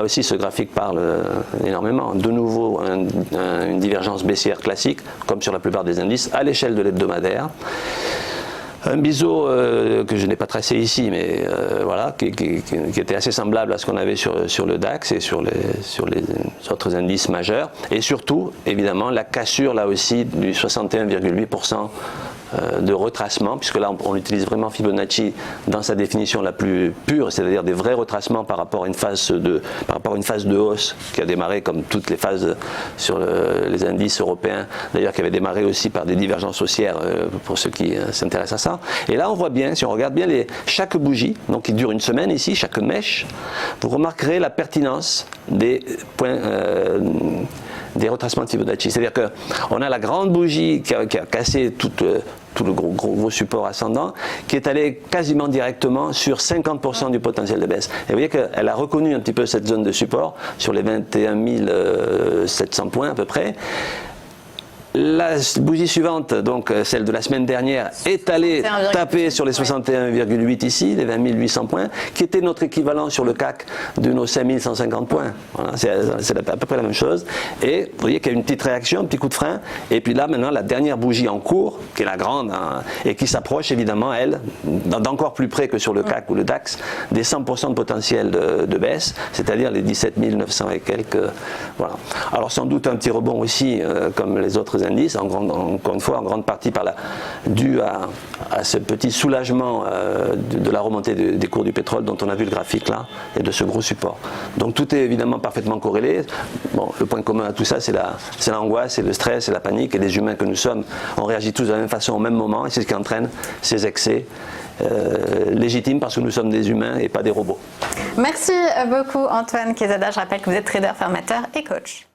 là aussi, ce graphique parle énormément. De nouveau, une divergence baissière classique, comme sur la plupart des indices, à l'échelle de l'hebdomadaire. Un biseau que je n'ai pas tracé ici, mais voilà, qui était assez semblable à ce qu'on avait sur le DAX et sur les autres indices majeurs. Et surtout, évidemment, la cassure là aussi du 61,8% de retracement, puisque là on utilise vraiment Fibonacci dans sa définition la plus pure, c'est-à-dire des vrais retracements par rapport à une phase de hausse qui a démarré comme toutes les phases sur les indices européens, d'ailleurs qui avait démarré aussi par des divergences haussières pour ceux qui s'intéressent à ça. Et là on voit bien, si on regarde bien chaque bougie, donc qui dure une semaine ici, chaque mèche, vous remarquerez la pertinence des points des retracements de Fibonacci. C'est-à-dire qu'on a la grande bougie qui a cassé tout le gros support ascendant, qui est allé quasiment directement sur 50% du potentiel de baisse. Et vous voyez qu'elle a reconnu un petit peu cette zone de support sur les 21 700 points à peu près. La bougie suivante, donc celle de la semaine dernière, est allée taper sur les 61,8 ici, les 20 800 points, qui était notre équivalent sur le CAC de nos 5150 points. Voilà, c'est à peu près la même chose. Et vous voyez qu'il y a une petite réaction, un petit coup de frein. Et puis là, maintenant, la dernière bougie en cours, qui est la grande, hein, et qui s'approche évidemment, elle, d'encore plus près que sur le CAC ou le DAX, des 100% de potentiel de baisse, c'est-à-dire les 17 900 et quelques. Voilà. Alors sans doute un petit rebond aussi, comme les autres indices, encore une fois en grande partie dû à ce petit soulagement de la remontée des cours du pétrole dont on a vu le graphique là, et de ce gros support. Donc tout est évidemment parfaitement corrélé. Bon, le point commun à tout ça, c'est l'angoisse, c'est le stress, c'est la panique, et les humains que nous sommes, on réagit tous de la même façon au même moment, et c'est ce qui entraîne ces excès légitimes, parce que nous sommes des humains et pas des robots. Merci beaucoup Antoine Quezada. Je rappelle que vous êtes trader, formateur et coach.